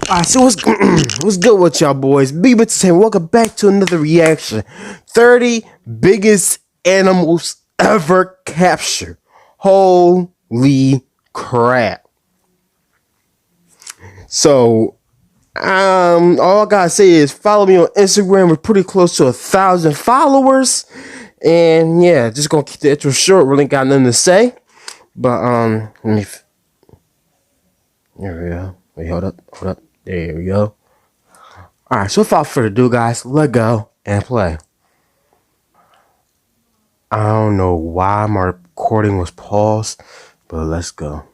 Alright, so what's good with y'all boys? B-Bits saying welcome back to another reaction. 30 biggest animals ever captured. Holy crap. So all I gotta say is follow me on Instagram. We're pretty close to 1,000 followers. And yeah, just gonna keep the intro short, really ain't got nothing to say. But there we go. Wait, hold up. There we go. Alright, so without further ado, guys, let go and play. I don't know why my recording was paused, but let's go.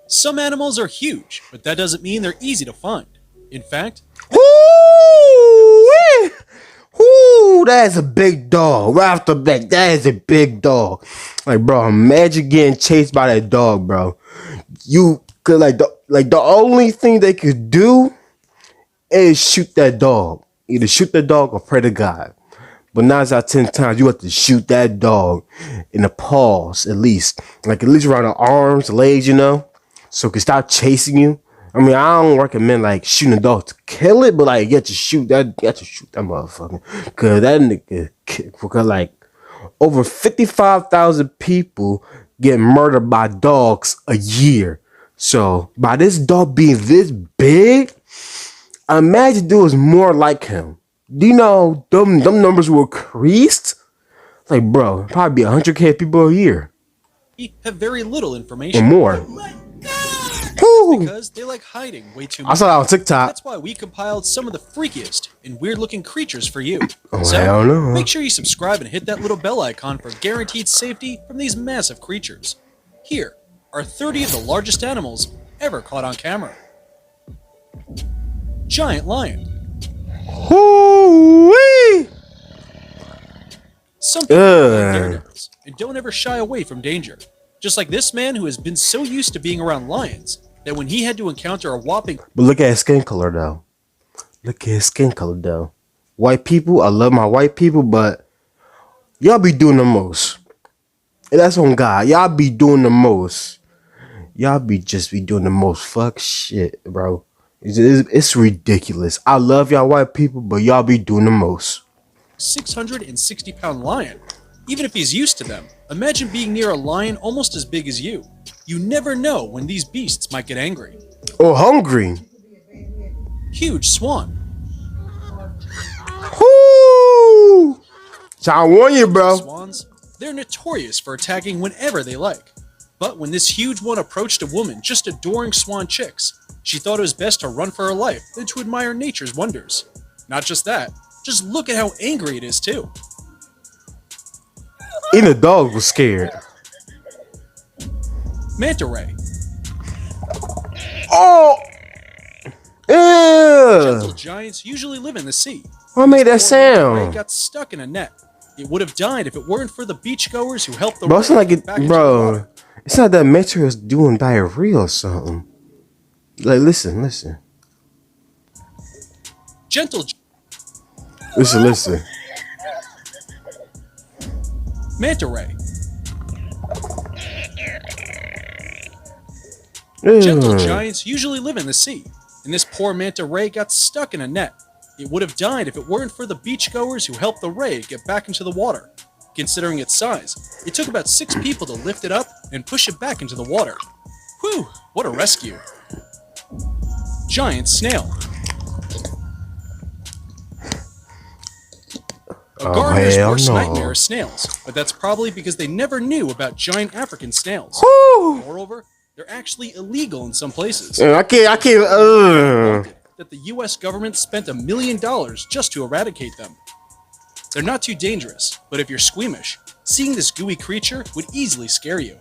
Some animals are huge, but that doesn't mean they're easy to find. In fact, That's a big dog. Right off the bat, that is a big dog. Like, bro, imagine getting chased by that dog, bro. You could the only thing they could do is shoot that dog. Either shoot the dog or pray to God. But 9 out of 10 times, you have to shoot that dog in the paws, at least. Like, at least around the arms, legs, so it can stop chasing you. I mean, I don't recommend, like, shooting a dog to kill it, but, like, you have to shoot that motherfucker. Because, like, over 55,000 people get murdered by dogs a year. So, by this dog being this big, I imagine there was more like him. Do you know them numbers will increased? Like, bro, probably be 100K people a year. we have very little information. Or more. Because they like hiding way too much. I saw that on TikTok. That's why we compiled some of the freakiest and weird-looking creatures for you. Oh, So, hell no. make sure you subscribe and hit that little bell icon for guaranteed safety from these massive creatures. Here are 30 of the largest animals ever caught on camera. Giant lion. Hoo-wee! Some people are like daredevils and don't ever shy away from danger. Just like this man who has been so used to being around lions that when he had to encounter a whopping... But look at his skin color, though. White people, I love my white people, but y'all be doing the most. And that's on God. Y'all be doing the most. Y'all be doing the most fuck shit, bro. It's ridiculous. I love y'all white people, but y'all be doing the most. 660-pound lion. Even if he's used to them, imagine being near a lion almost as big as you. You never know when these beasts might get angry. Or hungry. Huge swan. Whoo! So I warn you, bro. Swans, they're notorious for attacking whenever they like. But when this huge one approached a woman just adoring swan chicks, she thought it was best to run for her life than to admire nature's wonders. Not just that, just look at how angry it is too. Even the dog was scared. Manta ray. Oh! Gentle Ew! giants usually live in the sea. What made that This poor manta ray sound? got stuck in a net. It would have died if it weren't for the beachgoers who helped the Bro, it's ray not like get it, back into the bro. water. It's not that Metro is doing diarrhea or something. Like, listen. Gentle Listen. manta ray. Gentle Ew. giants usually live in the sea, and this poor manta ray got stuck in a net. It would have died if it weren't for the beachgoers who helped the ray get back into the water. Considering its size, it took about 6 people to lift it up and push it back into the water. Whew, what a rescue. Giant snail. A gardener's hell worst no. nightmare is snails, but that's probably because they never knew about giant African snails. Whew. Moreover, they're actually illegal in some places. I can't. That the US government spent $1 million just to eradicate them. They're not too dangerous, but if you're squeamish, seeing this gooey creature would easily scare you.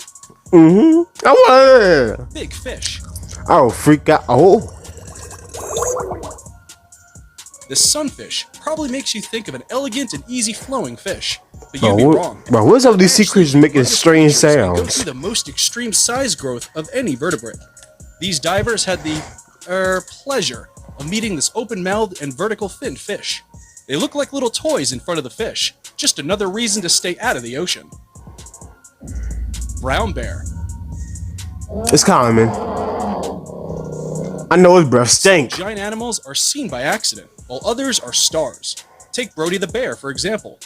I want. Big fish. I'll freak out. Oh. The sunfish probably makes you think of an elegant and easy-flowing fish, but you'd be wrong. Bro, what's up with these sea Actually, creatures making these strange creatures can Go sounds? through the most extreme size growth of any vertebrate. These divers had the pleasure of meeting this open-mouthed and vertical-finned fish. They look like little toys in front of the fish, just another reason to stay out of the ocean. Brown bear. It's common. I know his breath stink. Giant animals are seen by accident, while others are stars. Take Brody the bear, for example.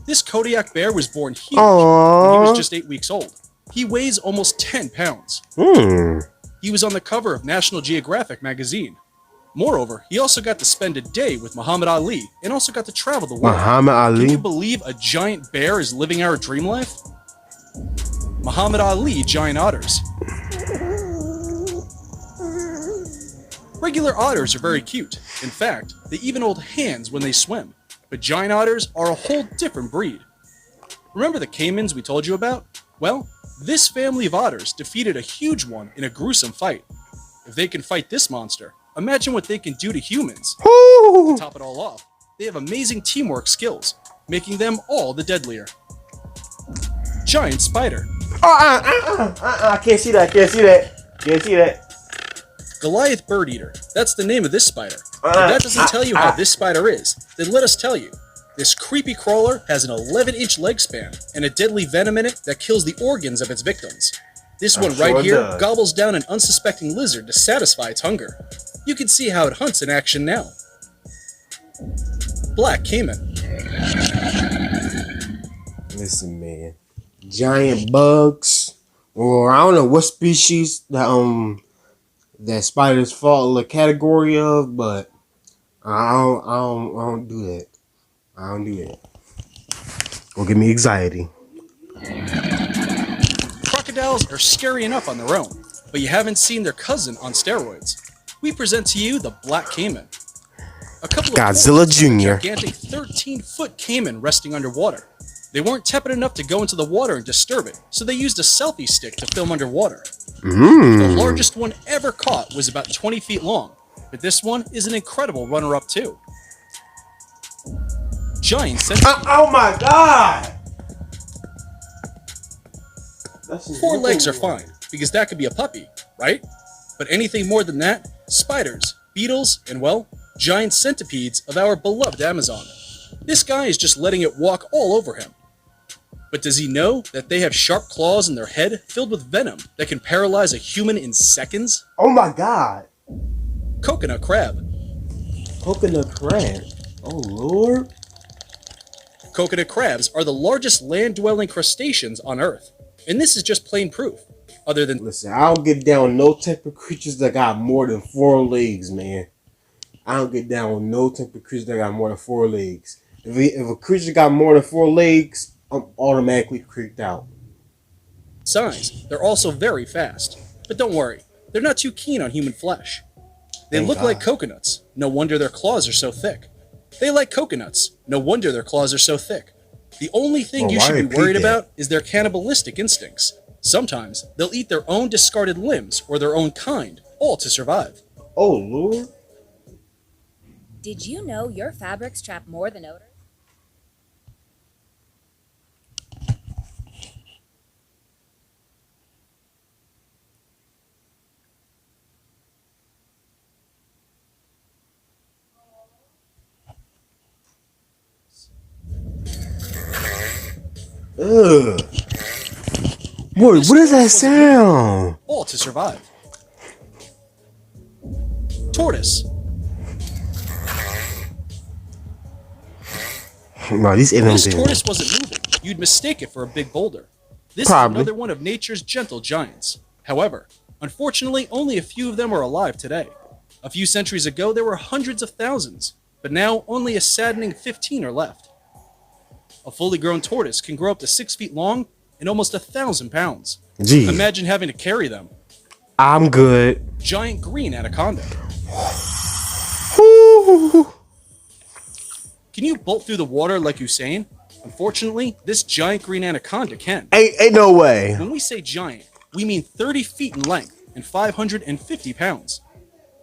This Kodiak bear was born huge when he was Aww. just 8 weeks old. He weighs almost 10 pounds. Hmm. He was on the cover of National Geographic magazine. Moreover, he also got to spend a day with Muhammad Ali and also got to travel the world. Muhammad Can you Ali. believe a giant bear is living our dream life? Muhammad Ali giant otters. Regular otters are very cute. In fact, they even hold hands when they swim. But giant otters are a whole different breed. Remember the caimans we told you about? Well, this family of otters defeated a huge one in a gruesome fight. If they can fight this monster, imagine what they can do to humans. Woo. To top it all off, they have amazing teamwork skills, making them all the deadlier. Giant spider. I can't see that. Can't see that. Can't see that. Goliath bird eater. That's the name of this spider. If that doesn't tell you how this spider is, then let us tell you. This creepy crawler has an 11-inch leg span and a deadly venom in it that kills the organs of its victims. This one right sure here does. gobbles down an unsuspecting lizard to satisfy its hunger. You can see how it hunts in action now. Black caiman. Listen, man. Giant bugs, or I don't know what species that spiders fall in the category of, but I don't do that. I don't do that. Gonna give me anxiety. Crocodiles are scary enough on their own, but you haven't seen their cousin on steroids. We present to you the black caiman. A couple of Godzilla forests have a Jr.. gigantic 13-foot caiman resting underwater. They weren't tepid enough to go into the water and disturb it, so they used a selfie stick to film underwater. The largest one ever caught was about 20 feet long, but this one is an incredible runner-up too. Giant centipede. Oh my god! Four legs are fine, because that could be a puppy, right? But anything more than that, spiders, beetles, and well, giant centipedes of our beloved Amazon. This guy is just letting it walk all over him. But does he know that they have sharp claws in their head filled with venom that can paralyze a human in seconds? Oh my god! Coconut crab. Coconut crab. Oh lord. Coconut crabs are the largest land-dwelling crustaceans on Earth. And this is just plain proof. Other than Listen, I don't get down with no type of creatures that got more than 4 legs, man. I don't get down with no type of creatures that got more than 4 legs. If a creature got more than 4 legs, I'm automatically creeped out. size, they're also very fast. But don't worry, they're not too keen on human flesh. They Thank look like God. coconuts. No wonder their claws are so thick. They like coconuts. No wonder their claws are so thick. The only thing Well, you why should be repeat worried that? about is their cannibalistic instincts. Sometimes they'll eat their own discarded limbs or their own kind, all to survive. Oh lord. Did you know your fabrics trap more than odor? Ugh. Boy, what is that sound? All to survive. Tortoise. No, these animals. This tortoise wasn't moving. You'd mistake it for a big boulder. This Probably. is another one of nature's gentle giants. However, unfortunately, only a few of them are alive today. A few centuries ago, there were hundreds of thousands, but now only a saddening 15 are left. A fully grown tortoise can grow up to 6 feet long and almost 1,000 pounds. Gee, Imagine having to carry them. I'm good. Giant green anaconda. Woo. Can you bolt through the water like Usain? Unfortunately, this giant green anaconda can. Ain't no way. When we say giant, we mean 30 feet in length and 550 pounds.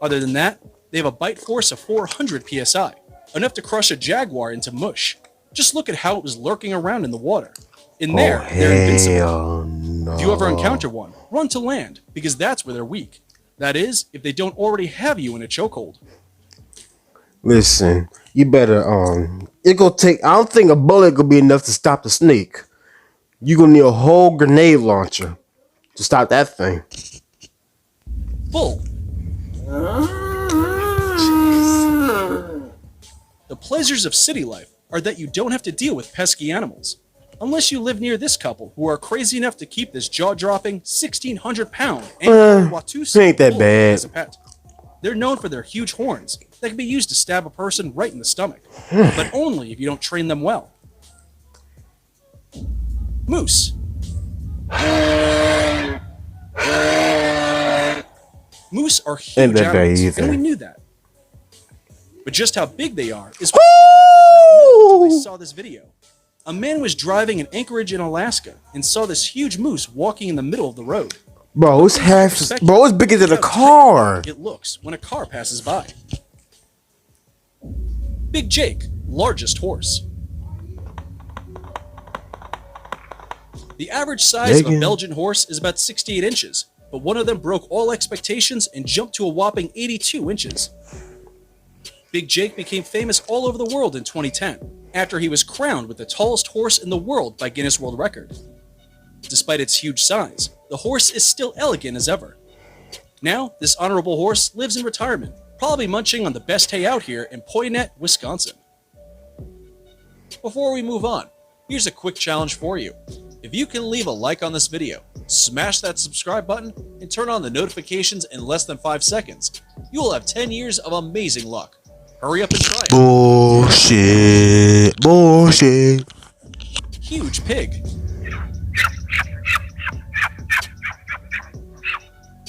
Other than that, they have a bite force of 400 psi, enough to crush a jaguar into mush. Just look at how it was lurking around in the water. In there, they're invincible. Hell no. If you ever encounter one, run to land, because that's where they're weak. That is, if they don't already have you in a chokehold. Listen, you better it gonna take. I don't think a bullet gonna be enough to stop the snake. You gonna need a whole grenade launcher to stop that thing. bull. The pleasures of city life are that you don't have to deal with pesky animals. Unless you live near this couple who are crazy enough to keep this jaw-dropping 1,600-pound Watusi ain't that bull bad. as a pet. They're known for their huge horns that can be used to stab a person right in the stomach, but only if you don't train them well. Moose. Moose are huge Ain't that bad animals, either. and we knew that. But just how big they are is what until they saw this video. A man was driving in Anchorage in Alaska and saw this huge moose walking in the middle of the road. Bro, it's bro, it's bigger than a car. It looks when a car passes by. Big Jake, largest horse. The average size of a Belgian horse is about 68 inches, but one of them broke all expectations and jumped to a whopping 82 inches. Big Jake became famous all over the world in 2010, after he was crowned with the tallest horse in the world by Guinness World Record. Despite its huge size, the horse is still elegant as ever. Now, this honorable horse lives in retirement, probably munching on the best hay out here in Poinet, Wisconsin. Before we move on, here's a quick challenge for you. If you can leave a like on this video, smash that subscribe button, and turn on the notifications in less than 5 seconds, you will have 10 years of amazing luck. Hurry up and try it. Bullshit. Bullshit. Huge pig.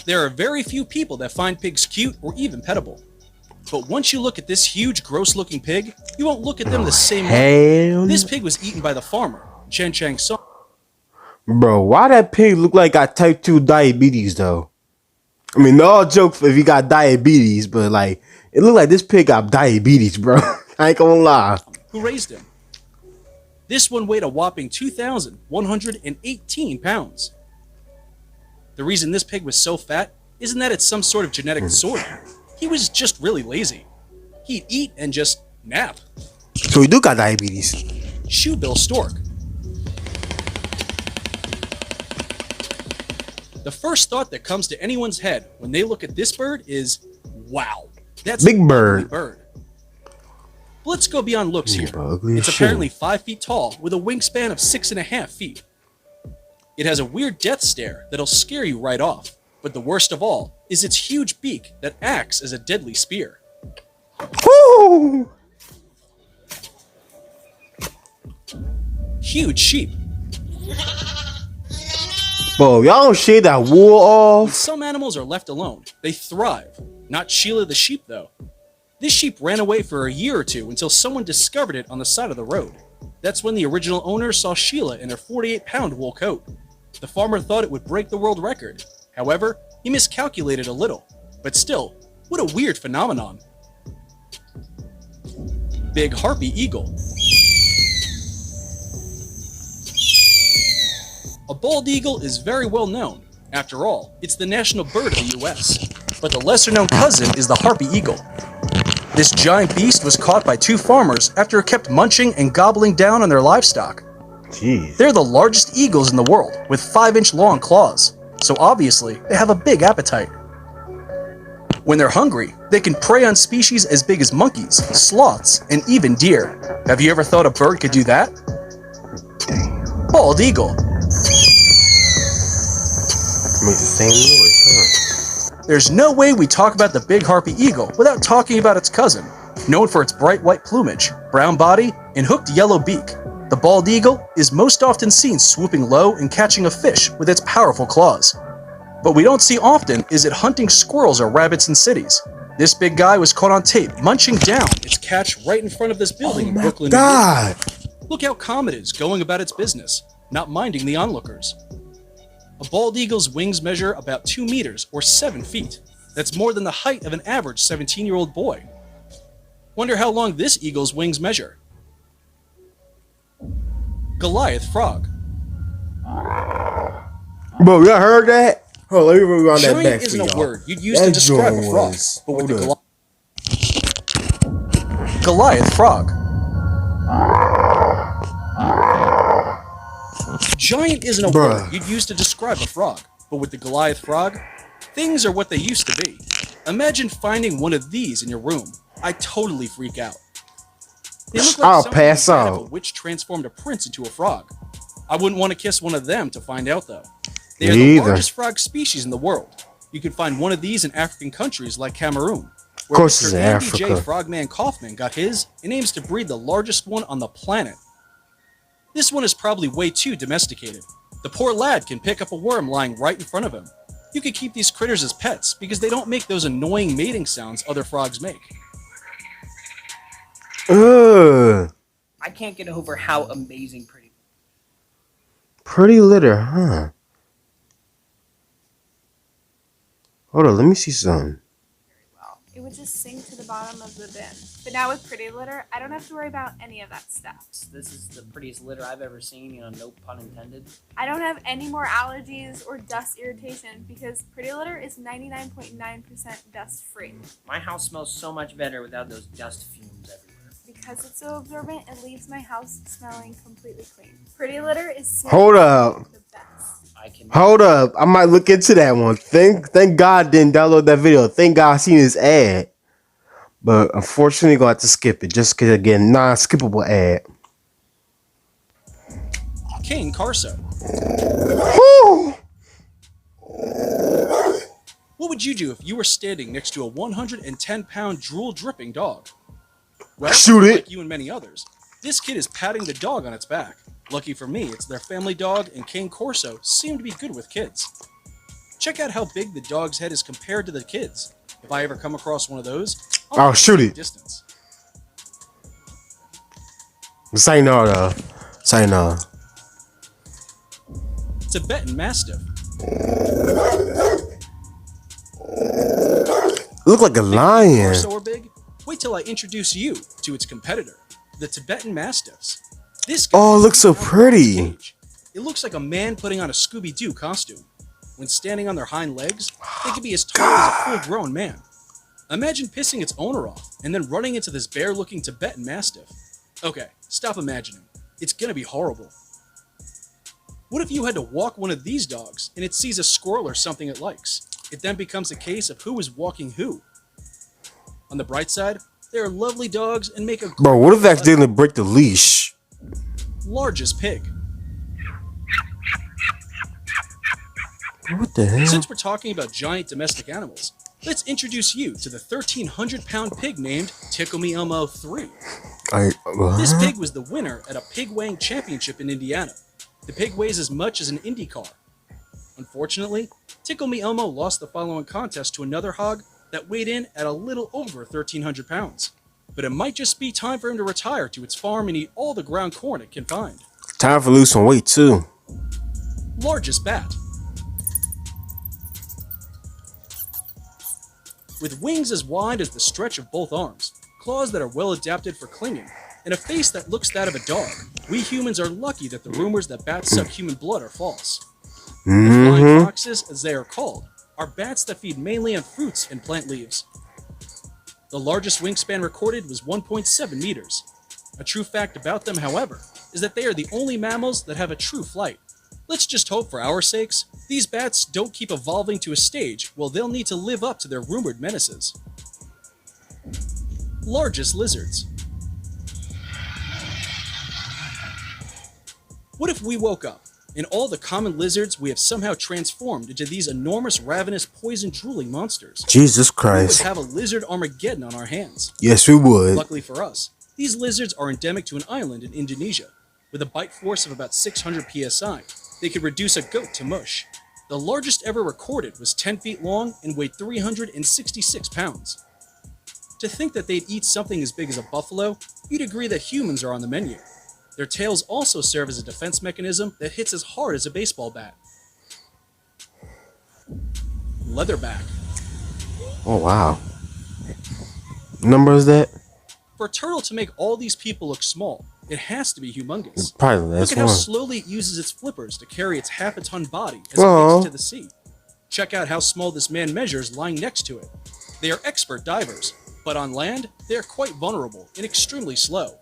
There are very few people that find pigs cute or even pettable. But once you look at this huge, gross-looking pig, you won't look at them the same way. This pig was eaten by the farmer, Chen Chang Song. Bro, why that pig look like got type 2 diabetes though? I mean, no all joke if he got diabetes, but like, it looked like this pig got diabetes, bro. I ain't gonna lie. Who raised him? This one weighed a whopping 2,118 pounds. The reason this pig was so fat isn't that it's some sort of genetic disorder. He was just really lazy. He'd eat and just nap. So he do got diabetes. Shoebill stork. The first thought that comes to anyone's head when they look at this bird is, wow, that's Big an bird. ugly bird. But let's go beyond looks here. Ugly It's as apparently shit. 5 feet tall with a wingspan of 6.5 feet. It has a weird death stare that'll scare you right off. But the worst of all is its huge beak that acts as a deadly spear. Woo! Huge sheep. Bro, y'all don't shave that wool When off. some animals are left alone, they thrive. Not Sheila the sheep, though. This sheep ran away for a year or two until someone discovered it on the side of the road. That's when the original owner saw Sheila in her 48-pound wool coat. The farmer thought it would break the world record. However, he miscalculated a little. But still, what a weird phenomenon. Big harpy eagle. A bald eagle is very well known. After all, it's the national bird of the US. But the lesser-known cousin is the harpy eagle. This giant beast was caught by 2 farmers after it kept munching and gobbling down on their livestock. Jeez. They're the largest eagles in the world, with 5-inch long claws, so obviously they have a big appetite. When they're hungry, they can prey on species as big as monkeys, sloths, and even deer. Have you ever thought a bird could do that? Bald eagle. Makes the same noise, huh? There's no way we talk about the big harpy eagle without talking about its cousin. Known for its bright white plumage, brown body, and hooked yellow beak, the bald eagle is most often seen swooping low and catching a fish with its powerful claws. What we don't see often is it hunting squirrels or rabbits in cities. This big guy was caught on tape munching down its catch right in front of this building in Brooklyn, New York. God. Look how calm it is going about its business, not minding the onlookers. A bald eagle's wings measure about 2 meters or 7 feet. That's more than the height of an average 17-year-old boy. Wonder how long this eagle's wings measure. Goliath frog. Bro, y'all heard that? Hold on, let me rewind that back Giant for isn't a y'all. word you'd use to That describe a joint frog, was- but with the hold Goliath frog. Giant isn't a Bruh. word you'd use to describe a frog, but with the Goliath frog, Things are what they used to be. Imagine finding one of these in your room. I'd totally freak out. They look like I'll something pass inside of a out. witch transformed a prince into a frog. I wouldn't want to kiss one of them to find out though. They Me are the either. largest frog species in the world. You can find one of these in African countries like Cameroon, where course it's Mr. in Andy J. Africa. Frogman Kaufman got his and aims to breed the largest one on the planet. This one is probably way too domesticated. The poor lad can pick up a worm lying right in front of him. You could keep these critters as pets because they don't make those annoying mating sounds other frogs make. Ugh. I can't get over how amazing Pretty litter, huh? Hold on, let me see something. well. It would just sink to the bottom of the bin. But now with Pretty Litter, I don't have to worry about any of that stuff. This is the prettiest litter I've ever seen, no pun intended. I don't have any more allergies or dust irritation because Pretty Litter is 99.9% dust free. My house smells so much better without those dust fumes everywhere. Because it's so absorbent, it leaves my house smelling completely clean. Pretty Litter is Hold up. the best. I can. Hold up. I might look into that one. Thank God I didn't download that video. Thank God I seen this ad. But unfortunately, gonna have to skip it just because again, non-skippable ad. Cane Carso. Whew. What would you do if you were standing next to a 110-pound drool-dripping dog? Well, Shoot it. like you and many others, this kid is patting the dog on its back. Lucky for me, it's their family dog, and Cane Corso seem to be good with kids. Check out how big the dog's head is compared to the kid's. If I ever come across one of those, Oh, shoot it. Distance. Say no, though. Say no. Tibetan Mastiff. Look like a lion. Corso or big? Wait till I introduce you to its competitor, the Tibetan Mastiffs. This guy Oh, it looks so is out of pretty. his cage. It looks like a man putting on a Scooby-Doo costume. When standing on their hind legs, they could be as tall as a full-grown man. Imagine pissing its owner off and then running into this bear-looking Tibetan Mastiff. Okay, stop imagining. It's gonna be horrible. What if you had to walk one of these dogs and it sees a squirrel or something it likes? It then becomes a case of who is walking who. On the bright side, they are lovely dogs and make a Bro, what if they accidentally break the leash? largest pig. What the hell? Since we're talking about giant domestic animals, let's introduce you to the 1,300-pound pig named Tickle Me Elmo 3. This pig was the winner at a pig weighing championship in Indiana. The pig weighs as much as an Indy car. Unfortunately, Tickle Me Elmo lost the following contest to another hog that weighed in at a little over 1,300 pounds. But it might just be time for him to retire to its farm and eat all the ground corn it can find. Time for lose some weight too. Largest bat. With wings as wide as the stretch of both arms, claws that are well adapted for clinging, and a face that looks that of a dog, we humans are lucky that the rumors that bats suck human blood are false. Flying foxes, as they are called, are bats that feed mainly on fruits and plant leaves. The largest wingspan recorded was 1.7 meters. A true fact about them, however, is that they are the only mammals that have a true flight. Let's just hope for our sakes, these bats don't keep evolving to a stage where they'll need to live up to their rumored menaces. Largest lizards. What if we woke up, and all the common lizards we have somehow transformed into these enormous, ravenous, poison-drooling monsters? Jesus We would Christ. have a lizard Armageddon on our hands. Yes, we would. Luckily for us, these lizards are endemic to an island in Indonesia. With a bite force of about 600 psi, they could reduce a goat to mush. The largest ever recorded was 10 feet long and weighed 366 pounds. To think that they'd eat something as big as a buffalo, you'd agree that humans are on the menu. Their tails also serve as a defense mechanism that hits as hard as a baseball bat. Leatherback. Oh wow. Number is that? For a turtle to make all these people look small, it has to be humongous. Probably the Look last at how one. slowly it uses its flippers to carry its half-a-ton body as it Aw. makes it to the sea. Check out how small this man measures lying next to it. They are expert divers, but on land, they are quite vulnerable and extremely slow.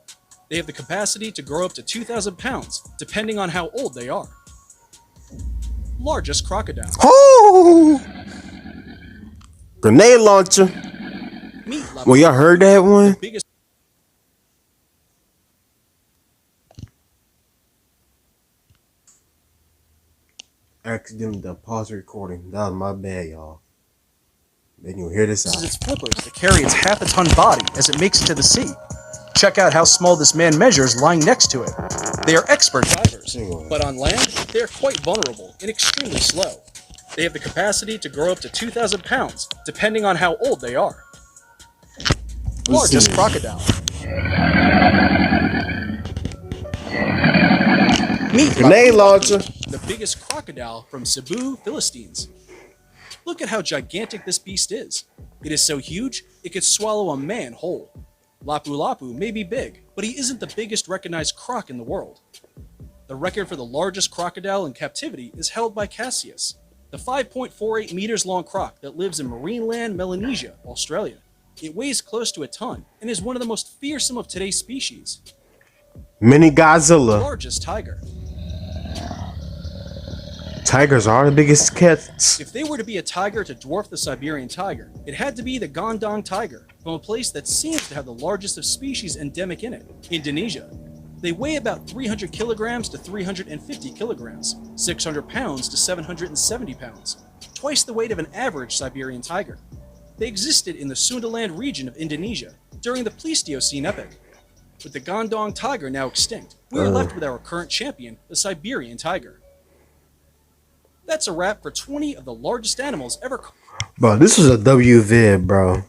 They have the capacity to grow up to 2,000 pounds, depending on how old they are. Largest crocodile. Oh! Grenade launcher. Meet Lapu Well, y'all heard that one? the biggest Accidentally done pause the recording. That was my bad, y'all. Then you'll hear this uses out. its flippers to carry its half-a-ton body as it makes it to the sea. Check out how small this man measures lying next to it. They are expert divers, but on land, they are quite vulnerable and extremely slow. They have the capacity to grow up to 2,000 pounds, depending on how old they are. Largest this? crocodile. Meet Grenade Lapu, launcher. the biggest crocodile from Cebu, Philippines. Look at how gigantic this beast is. It is so huge, it could swallow a man whole. Lapu Lapu may be big, but he isn't the biggest recognized croc in the world. The record for the largest crocodile in captivity is held by Cassius, the 5.48 meters long croc that lives in Marineland, Melanesia, Australia. It weighs close to a ton and is one of the most fearsome of today's species. Mini The Godzilla. largest tiger. Tigers are the biggest cats. If they were to be a tiger to dwarf the Siberian tiger, it had to be the Gondang tiger, from a place that seems to have the largest of species endemic in it, Indonesia. They weigh about 300 kilograms to 350 kilograms, 600 pounds to 770 pounds, twice the weight of an average Siberian tiger. They existed in the Sundaland region of Indonesia during the Pleistocene epoch. With the Gondang tiger now extinct, we are left with our current champion, the Siberian tiger. That's a wrap for 20 of the largest animals ever. Bro, this was a W vid, bro.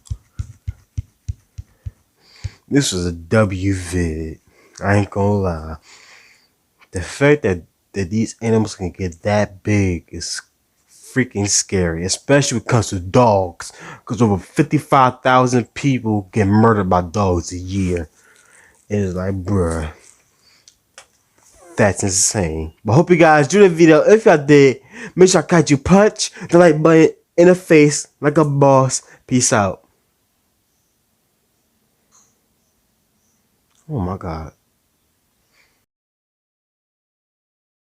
This was a W vid. I ain't gonna lie. The fact that these animals can get that big is freaking scary, especially when it comes to dogs. Because over 55,000 people get murdered by dogs a year. It is like, bruh, that's insane. But hope you guys do the video. If y'all did, make sure I catch you punch the like button in the face like a boss. Peace out. Oh my God.